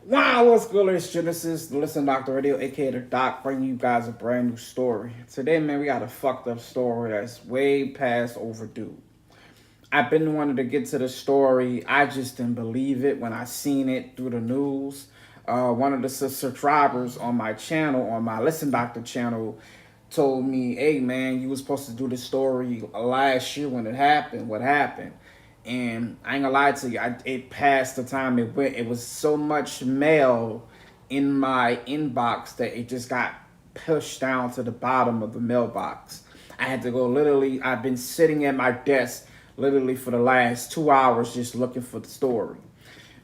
Wow, what's good, it's Genesis, the Listen Doctor Radio, aka the Doc, bringing you guys a brand new story. Today, man, we got a fucked up story that's way past overdue. I've been wanting to get to the story. I just didn't believe it when I seen it through the news. One of the subscribers on my channel, on my Listen Doctor channel, told me, "Hey, man, you was supposed to do this story last year when it happened. What happened?" And I ain't gonna lie to you, it passed the time it went. It was so much mail in my inbox that it just got pushed down to the bottom of the mailbox. I had to go literally, I've been sitting at my desk literally for the last 2 hours just looking for the story.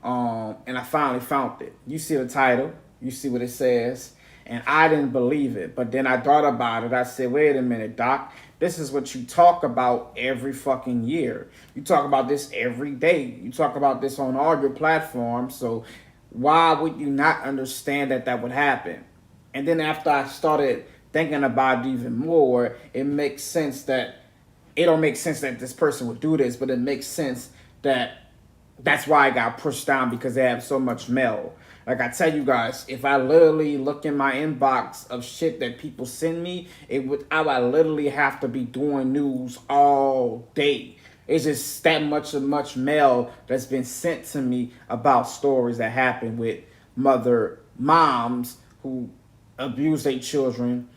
And I finally found it. You see the title, you see what it says, and I didn't believe it. But then I thought about it. I said, wait a minute, Doc, this is what you talk about every fucking year. You talk about this every day. You talk about this on all your platforms. So why would you not understand that that would happen? And then after I started thinking about it even more, it makes sense that it don't make sense that this person would do this, but it makes sense that that's why I got pushed down, because they have so much mail. Like I tell you guys, if I literally look in my inbox of shit that people send me, I would literally have to be doing news all day. It's just that much mail that's been sent to me about stories that happen with moms who abuse their children,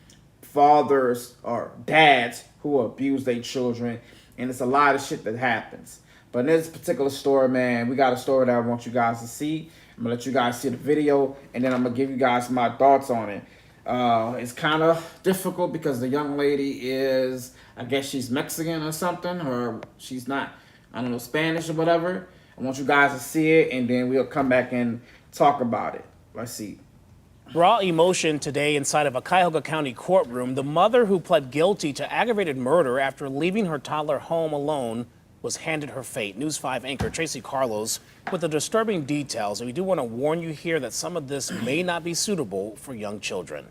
fathers or dads who abuse their children, and it's a lot of shit that happens. But in this particular story, man, we got a story that I want you guys to see. I'm gonna let you guys see the video, and then I'm gonna give you guys my thoughts on it. It's kind of difficult because the young lady is, I guess she's Mexican or something, or she's not, I don't know, Spanish or whatever. I want you guys to see it, and then we'll come back and talk about it. Let's see. Raw emotion today inside of a Cuyahoga County courtroom. The mother who pled guilty to aggravated murder after leaving her toddler home alone was handed her fate. News 5 anchor Tracy Carlos with the disturbing details. And we do want to warn you here that some of this may not be suitable for young children.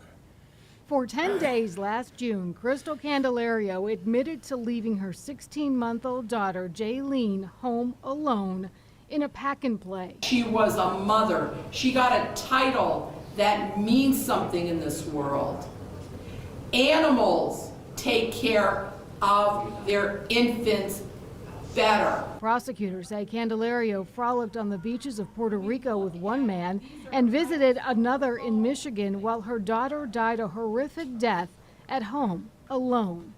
For 10 days last June, Crystal Candelario admitted to leaving her 16-month-old daughter, Jaylene, home alone in a pack and play. She was a mother. She got a title that means something in this world. Animals take care of their infants better. Prosecutors say Candelario frolicked on the beaches of Puerto Rico with one man and visited another in Michigan while her daughter died a horrific death at home alone.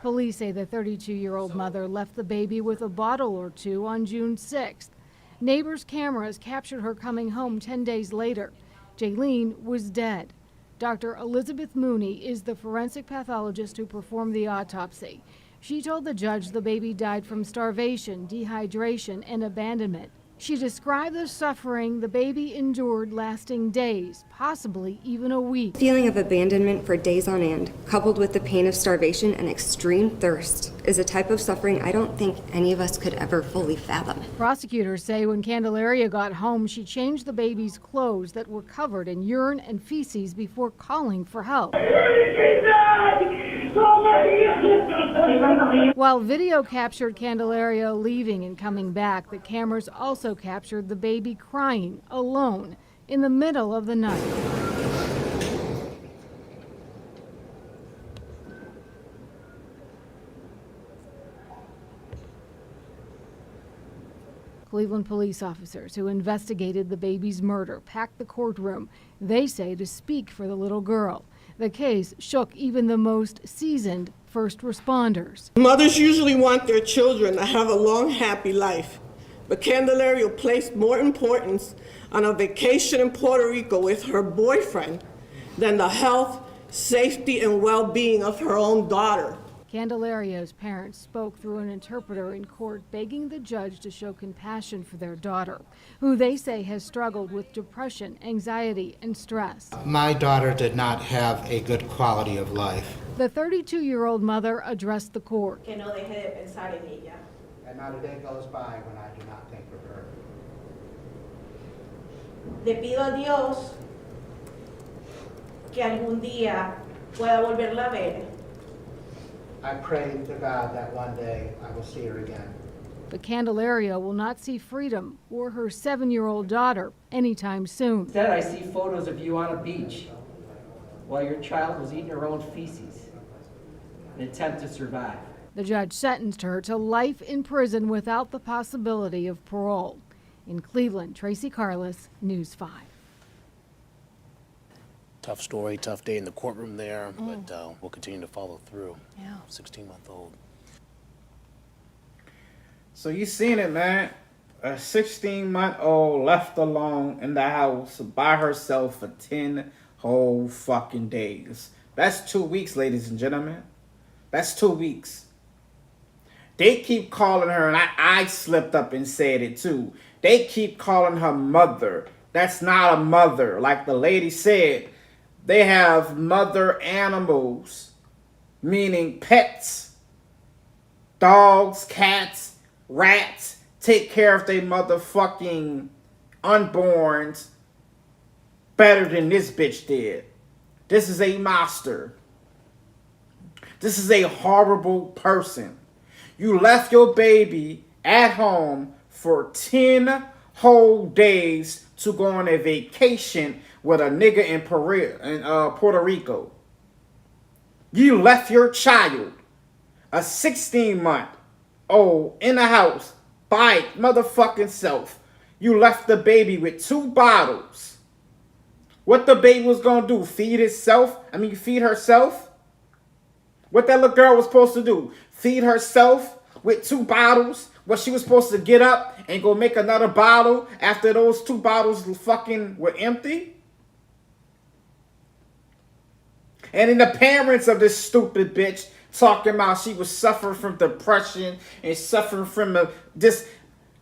Police say the 32-year-old mother left the baby with a bottle or two on June 6th. Neighbors' cameras captured her coming home 10 days later. Jaylene was dead. Dr. Elizabeth Mooney is the forensic pathologist who performed the autopsy. She told the judge the baby died from starvation, dehydration, and abandonment. She described the suffering the baby endured lasting days, possibly even a week. Feeling of abandonment for days on end, coupled with the pain of starvation and extreme thirst, is a type of suffering I don't think any of us could ever fully fathom. Prosecutors say when Candelaria got home, she changed the baby's clothes that were covered in urine and feces before calling for help. While video captured Candelaria leaving and coming back, the cameras also captured the baby crying alone in the middle of the night. Cleveland police officers who investigated the baby's murder packed the courtroom, they say, to speak for the little girl. The case shook even the most seasoned first responders. Mothers usually want their children to have a long, happy life, but Candelario placed more importance on a vacation in Puerto Rico with her boyfriend than the health, safety, and well-being of her own daughter. Candelario's parents spoke through an interpreter in court, begging the judge to show compassion for their daughter, who they say has struggled with depression, anxiety, and stress. My daughter did not have a good quality of life. The 32-year-old mother addressed the court. Que no deje de pensar en ella. And not a day goes by when I do not think of her. Le pido a Dios que algún día pueda volverla a ver. I pray to God that one day I will see her again. But Candelario will not see freedom or her 7-year-old daughter anytime soon. Instead, I see photos of you on a beach while your child was eating her own feces in an attempt to survive. The judge sentenced her to life in prison without the possibility of parole. In Cleveland, Tracy Carlos, News 5. Tough story, tough day in the courtroom there, but we'll continue to follow through. Yeah. 16-month-old. So you seen it, man. A 16-month-old left alone in the house by herself for 10 whole fucking days. That's 2 weeks, ladies and gentlemen. That's 2 weeks. They keep calling her, and I slipped up and said it too. They keep calling her mother. That's not a mother. Like the lady said, they have mother animals, meaning pets, dogs, cats, rats, take care of their motherfucking unborns better than this bitch did. This is a monster. This is a horrible person. You left your baby at home for 10 whole days to go on a vacation with a nigga in Puerto Rico. You left your child, a 16-month-old, in the house by motherfucking self. You left the baby with 2 bottles. What the baby was gonna do? Feed herself? What that little girl was supposed to do? Feed herself with 2 bottles? What, she was supposed to get up and go make another bottle after those 2 bottles fucking were empty? And then the parents of this stupid bitch talking about she was suffering from depression and suffering from this.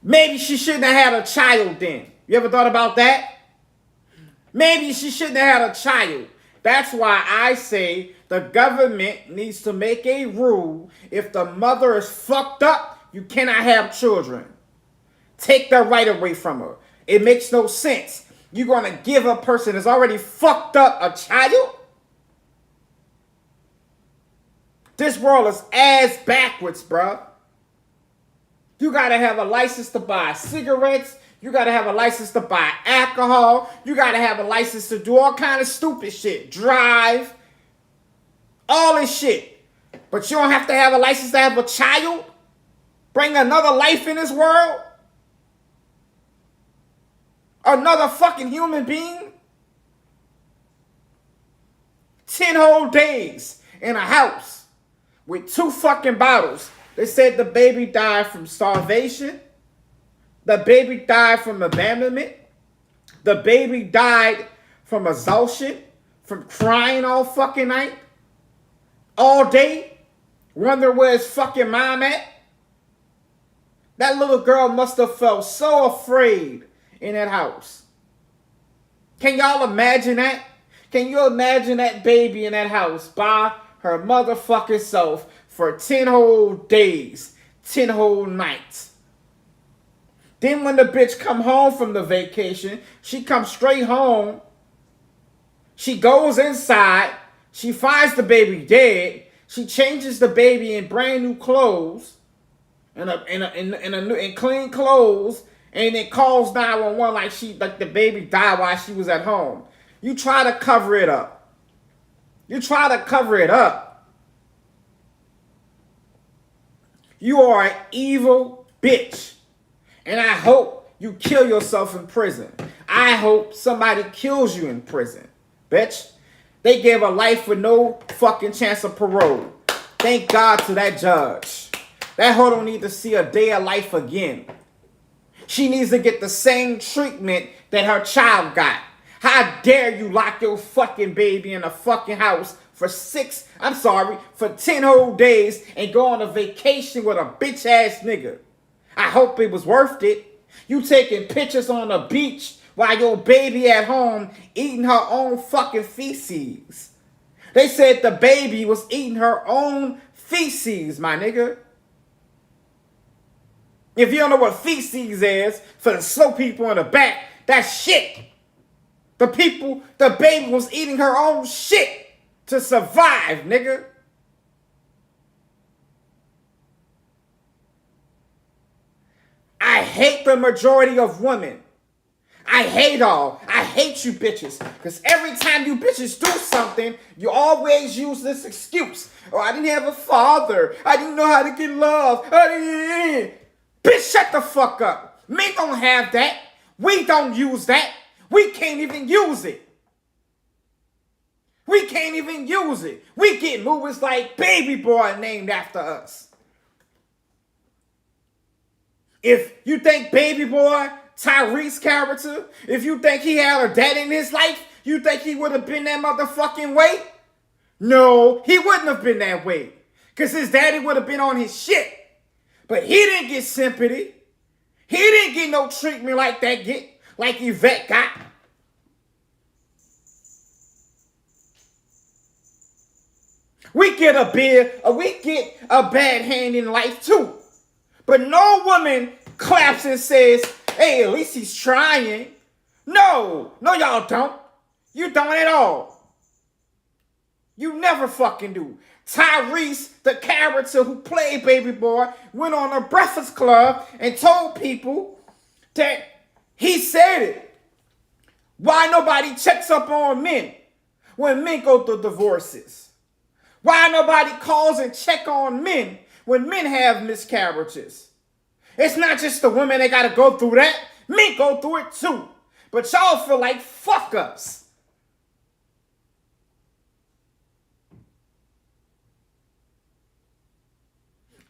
Maybe she shouldn't have had a child then. You ever thought about that? Maybe she shouldn't have had a child. That's why I say the government needs to make a rule. If the mother is fucked up, you cannot have children. Take that right away from her. It makes no sense. You're going to give a person that's already fucked up a child? This world is ass backwards, bro. You got to have a license to buy cigarettes. You got to have a license to buy alcohol. You got to have a license to do all kind of stupid shit. Drive. All this shit. But you don't have to have a license to have a child? Bring another life in this world? Another fucking human being? 10 whole days in a house with 2 fucking bottles. They said the baby died from starvation. The baby died from abandonment. The baby died from exhaustion, from crying all fucking night, all day, wonder where his fucking mom at. That little girl must have felt so afraid in that house. Can y'all imagine that? Can you imagine that baby in that house by her motherfucking self for 10 whole days, 10 whole nights? Then when the bitch come home from the vacation, she comes straight home. She goes inside. She finds the baby dead. She changes the baby in brand new clothes, in clean clothes, and it calls 911 like the baby died while she was at home. You try to cover it up. You try to cover it up. You are an evil bitch. And I hope you kill yourself in prison. I hope somebody kills you in prison. Bitch. They gave her life with no fucking chance of parole. Thank God to that judge. That hoe don't need to see a day of life again. She needs to get the same treatment that her child got. How dare you lock your fucking baby in a fucking house for 10 whole days and go on a vacation with a bitch ass nigga. I hope it was worth it. You taking pictures on the beach while your baby at home eating her own fucking feces. They said the baby was eating her own feces, my nigga. If you don't know what feces is, for the slow people in the back, that's shit. The baby was eating her own shit to survive, nigga. I hate the majority of women. I hate all. I hate you bitches. Because every time you bitches do something, you always use this excuse. Oh, I didn't have a father. I didn't know how to get love. Bitch, shut the fuck up. Men don't have that. We don't use that. We can't even use it. We can't even use it. We get movies like Baby Boy named after us. If you think Baby Boy, Tyrese's character, if you think he had a dad in his life, you think he would have been that motherfucking way? No, he wouldn't have been that way. Because his daddy would have been on his shit. But he didn't get sympathy. He didn't get no treatment like that like Yvette got. We get a bad hand in life too. But no woman claps and says, hey, at least he's trying. No, y'all don't. You don't at all. You never fucking do. Tyrese, the character who played Baby Boy, went on a Breakfast Club and told people that he said it. Why nobody checks up on men when men go through divorces? Why nobody calls and check on men when men have miscarriages? It's not just the women that gotta go through that. Men go through it too. But y'all feel like fuck us.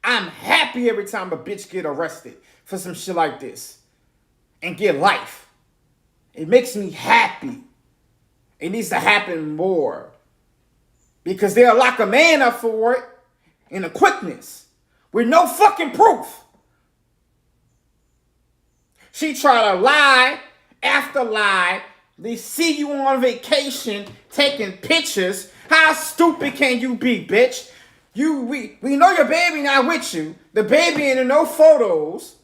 I'm happy every time a bitch get arrested for some shit like this and get life. It makes me happy. It needs to happen more because they'll lock a man up for it in a quickness with no fucking proof. She try to lie after lie. They see you on vacation taking pictures. How stupid can you be, bitch? We know your baby not with you. The baby ain't in no photos.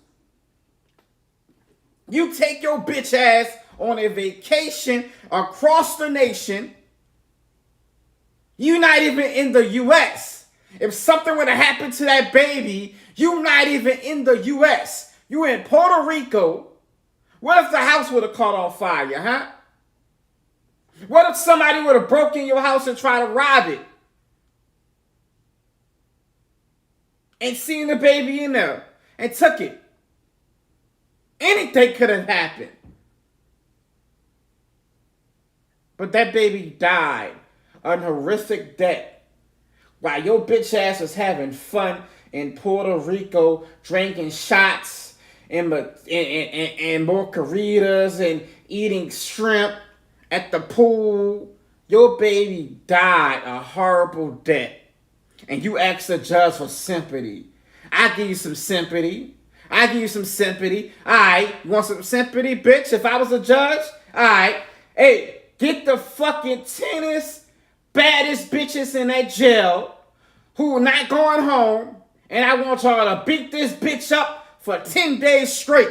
You take your bitch ass on a vacation across the nation. You not even in the U.S. If something would have happened to that baby, you not even in the U.S. You in Puerto Rico. What if the house would have caught on fire, huh? What if somebody would have broken your house and tried to rob it? And seen the baby in there and took it. Anything could have happened. But that baby died an horrific death while your bitch ass was having fun in Puerto Rico, drinking shots and margaritas and eating shrimp at the pool. Your baby died a horrible death. And you ask the judge for sympathy. I give you some sympathy. All right, you want some sympathy, bitch? If I was a judge? All right. Hey, get the fucking baddest bitches in that jail who are not going home. And I want y'all to beat this bitch up for 10 days straight.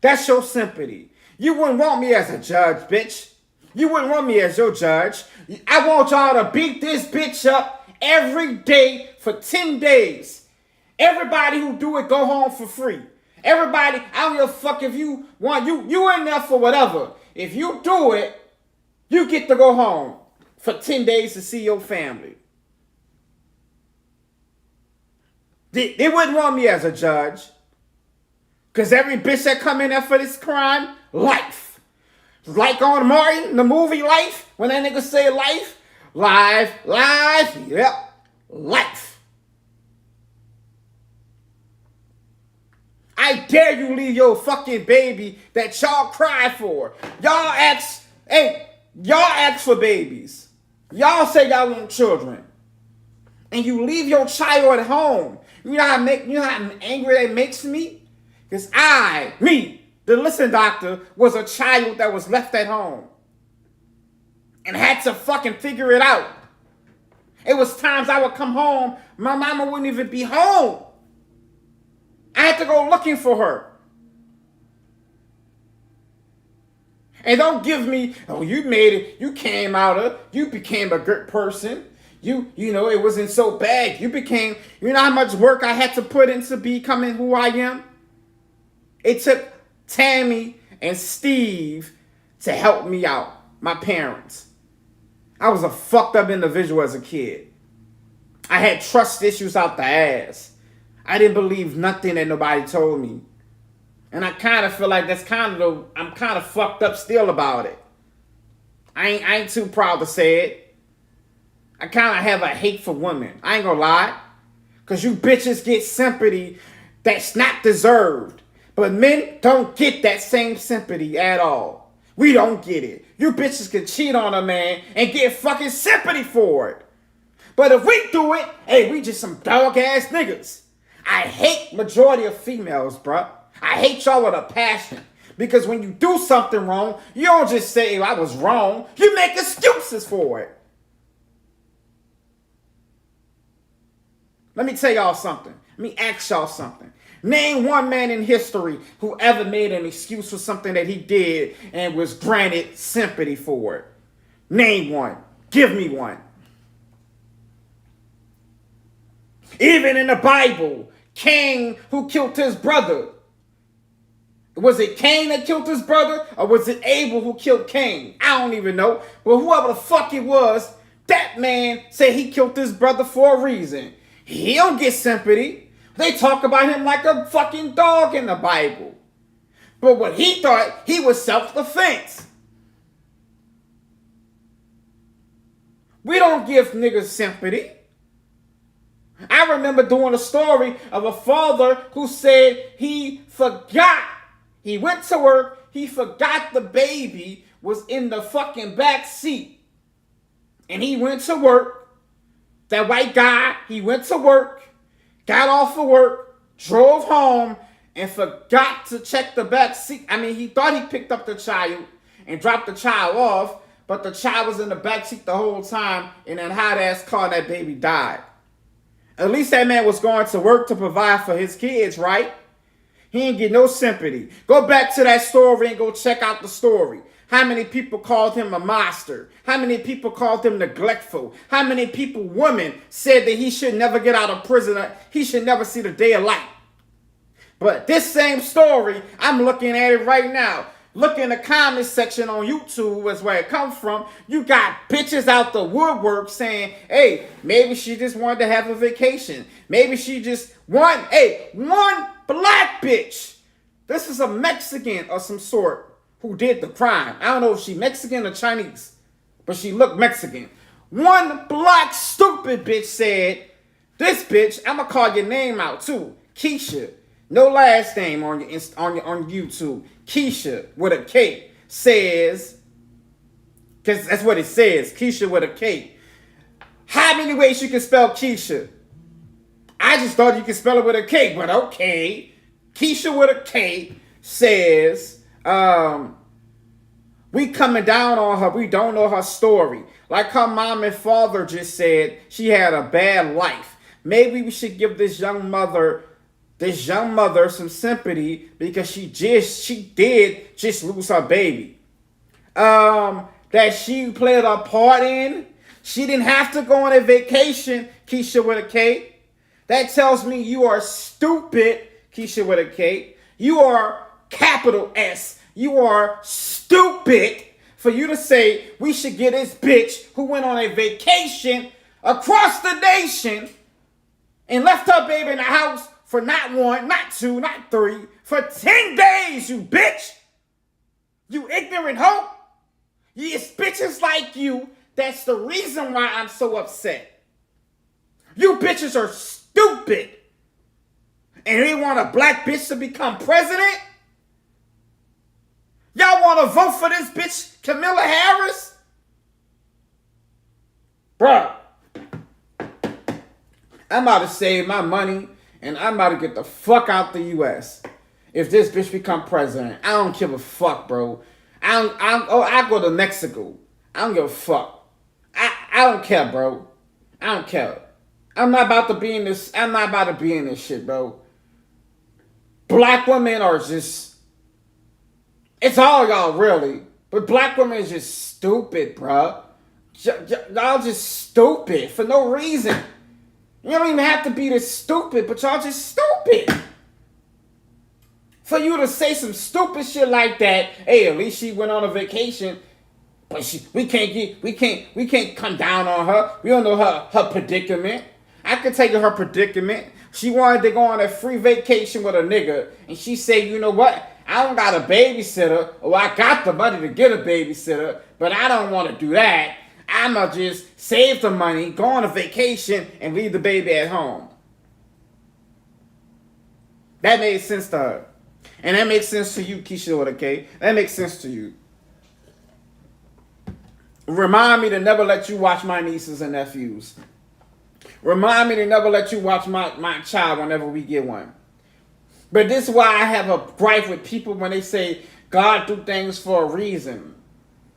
That's your sympathy. You wouldn't want me as a judge, bitch. You wouldn't want me as your judge. I want y'all to beat this bitch up every day for 10 days. Everybody who do it go home for free. Everybody, I don't give a fuck if you want, you in there for whatever. If you do it, you get to go home for 10 days to see your family. They wouldn't want me as a judge. Because every bitch that come in there for this crime, life. Like on Martin, the movie Life, when that nigga say life, life, yep, life. I dare you leave your fucking baby that y'all cry for. Y'all ask for babies. Y'all say y'all want children. And you leave your child at home. You know how angry that makes me? Because the listen doctor, was a child that was left at home. And had to fucking figure it out. It was times I would come home, my mama wouldn't even be home. I had to go looking for her. And don't give me, oh, you made it, you became a good person. You know, it wasn't so bad. You know how much work I had to put into becoming who I am? It took Tammy and Steve to help me out, my parents. I was a fucked up individual as a kid. I had trust issues out the ass. I didn't believe nothing that nobody told me. And I kind of feel like I'm kind of fucked up still about it. I ain't too proud to say it. I kind of have a hate for women. I ain't gonna lie. Because you bitches get sympathy that's not deserved. But men don't get that same sympathy at all. We don't get it. You bitches can cheat on a man and get fucking sympathy for it. But if we do it, hey, we just some dog ass niggas. I hate majority of females, bruh. I hate y'all with a passion. Because when you do something wrong, you don't just say, I was wrong. You make excuses for it. Let me tell y'all something. Let me ask y'all something. Name one man in history who ever made an excuse for something that he did and was granted sympathy for it. Name one. Give me one. Even in the Bible, Cain who killed his brother. Was it Cain that killed his brother? Or was it Abel who killed Cain? I don't even know. But whoever the fuck it was, that man said he killed his brother for a reason. He don't get sympathy. They talk about him like a fucking dog in the Bible. But what he thought, he was self-defense. We don't give niggas sympathy. I remember doing a story of a father who said he forgot. He went to work, he forgot the baby was in the fucking back seat. And he went to work. That white guy, he went to work, got off of work, drove home, and forgot to check the back seat. I mean, he thought he picked up the child and dropped the child off, but the child was in the back seat the whole time, and in that hot-ass car, that baby died. At least that man was going to work to provide for his kids, right? He didn't get no sympathy. Go back to that story and go check out the story. How many people called him a monster? How many people called him neglectful? How many people, women, said that he should never get out of prison? He should never see the day of light. But this same story, I'm looking at it right now. Look in the comment section on YouTube, is where it comes from. You got bitches out the woodwork saying, hey, maybe she just wanted to have a vacation. Maybe she just one black bitch. This is a Mexican of some sort who did the crime. I don't know if she Mexican or Chinese, but she looked Mexican. One black stupid bitch said, this bitch, I'm gonna call your name out too, Keisha. No last name on YouTube. Keisha with a K says, because that's what it says, Keisha with a K. How many ways you can spell Keisha? I just thought you could spell it with a K, but okay. Keisha with a K says, we coming down on her. We don't know her story. Like her mom and father just said, she had a bad life. Maybe we should give this young mother some sympathy because she did just lose her baby. That she played a part in. She didn't have to go on a vacation, Keisha with a K. That tells me you are stupid, Keisha with a K. You are capital S. You are stupid for you to say we should get this bitch who went on a vacation across the nation and left her baby in the house for not one, not two, not three, for 10 days, you bitch. You ignorant hoe. It's bitches like you that's the reason why I'm so upset. You bitches are stupid. And they want a black bitch to become president? Y'all want to vote for this bitch, Kamala Harris? Bruh. I'm about to save my money and I'm about to get the fuck out the U.S. if this bitch become president. I don't give a fuck, bro. I go to Mexico. I don't give a fuck. I don't care, bro. I don't care. I'm not about to be in this shit, bro. Black women are just, it's all y'all really, but black women is just stupid, bro. Y'all just stupid for no reason. You don't even have to be this stupid, but y'all just stupid. For you to say some stupid shit like that, hey, at least she went on a vacation, but we can't come down on her. We don't know her predicament. I can tell you her predicament. She wanted to go on a free vacation with a nigga, and she said, you know what? I don't got a babysitter, or I got the money to get a babysitter, but I don't want to do that. I'ma just save the money, go on a vacation, and leave the baby at home. That made sense to her. And that makes sense to you, Keisha with a K. That makes sense to you. Remind me to never let you watch my nieces and nephews. Remind me to never let you watch my child whenever we get one. But this is why I have a gripe with people when they say God do things for a reason.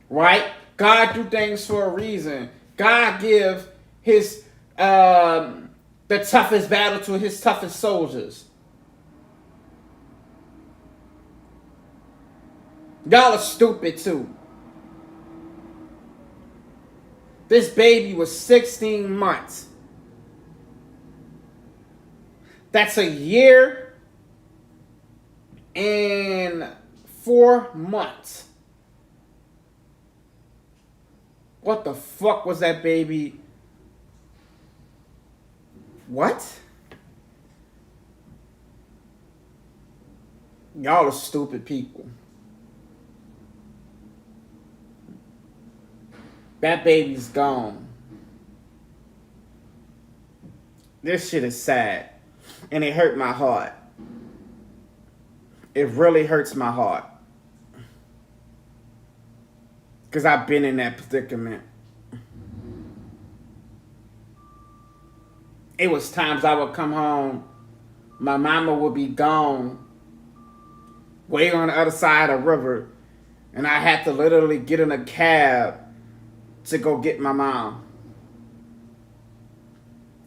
Right? God do things for a reason. God give his the toughest battle to his toughest soldiers. Y'all are stupid too. This baby was 16 months. That's a year and 4 months. What the fuck was that baby? What? Y'all are stupid people. That baby's gone. This shit is sad. And it hurt my heart. It really hurts my heart. Because I've been in that predicament. It was times I would come home. My mama would be gone. Way on the other side of the river. And I had to literally get in a cab to go get my mom.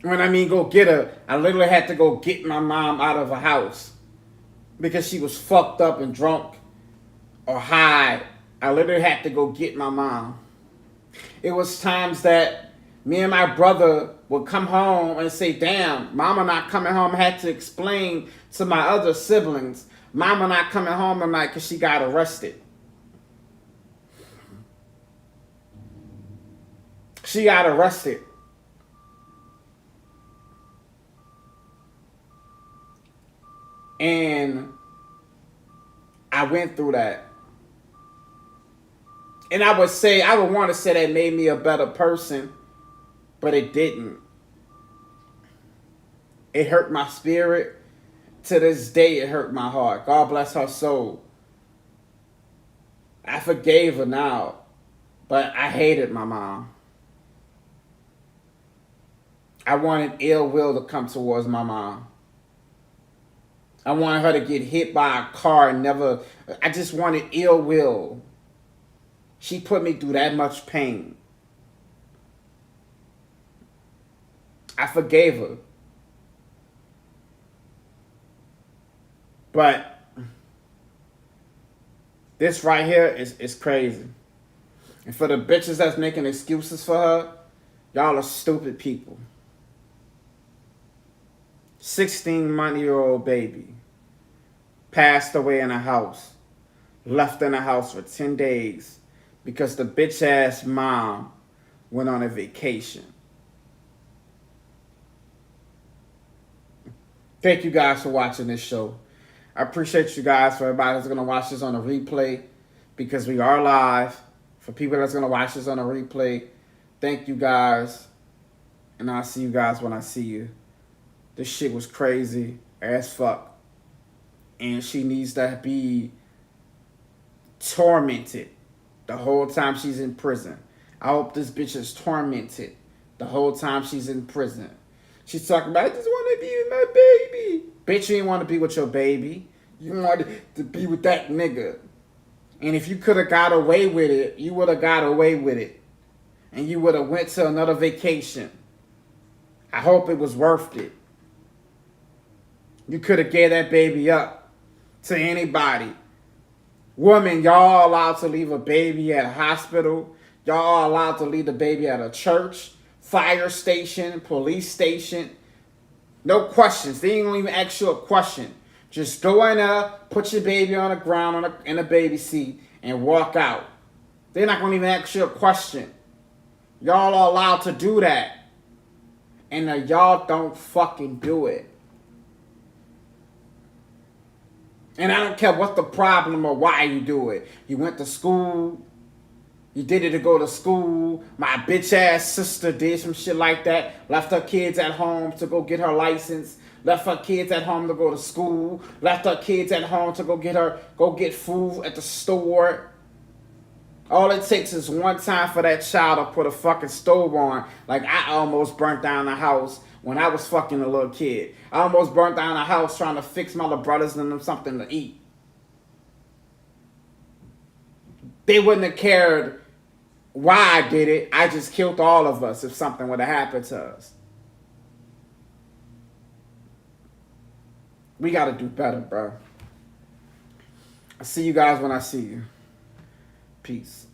When I mean go get her, I literally had to go get my mom out of a house because she was fucked up and drunk or high. I literally had to go get my mom. It was times that me and my brother would come home and say, damn, mama not coming home. I had to explain to my other siblings, mama not coming home tonight because she got arrested. She got arrested. And I went through that. And I would want to say that made me a better person, but it didn't. It hurt my spirit. To this day, it hurt my heart. God bless her soul. I forgave her now, but I hated my mom. I wanted ill will to come towards my mom. I wanted her to get hit by a car and never... I just wanted ill will. She put me through that much pain. I forgave her. But this right here is crazy. And for the bitches that's making excuses for her, y'all are stupid people. 16-month-old baby passed away in a house, left in a house for 10 days because the bitch-ass mom went on a vacation. Thank you guys for watching this show. I appreciate you guys, for everybody that's going to watch this on a replay, because we are live. For people that's going to watch this on a replay, thank you guys. And I'll see you guys when I see you. This shit was crazy as fuck. And she needs to be tormented the whole time she's in prison. I hope this bitch is tormented the whole time she's in prison. She's talking about, I just want to be with my baby. Bitch, you didn't want to be with your baby. You wanted to be with that nigga. And if you could have got away with it, you would have got away with it. And you would have went to another vacation. I hope it was worth it. You could have gave that baby up to anybody. Women, y'all allowed to leave a baby at a hospital. Y'all allowed to leave the baby at a church, fire station, police station. No questions. They ain't gonna even ask you a question. Just go in there, put your baby on the ground in a baby seat, and walk out. They're not gonna even ask you a question. Y'all are allowed to do that. And y'all don't fucking do it. And I don't care what the problem or why you do it. You went to school. You did it to go to school. My bitch ass sister did some shit like that. Left her kids at home to go get her license. Left her kids at home to go to school. Left her kids at home to go get food at the store. All it takes is one time for that child to put a fucking stove on. Like I almost burnt down the house when I was fucking a little kid. I almost burnt down the house trying to fix my little brothers and them something to eat. They wouldn't have cared why I did it. I just killed all of us if something would have happened to us. We got to do better, bro. I'll see you guys when I see you. Peace.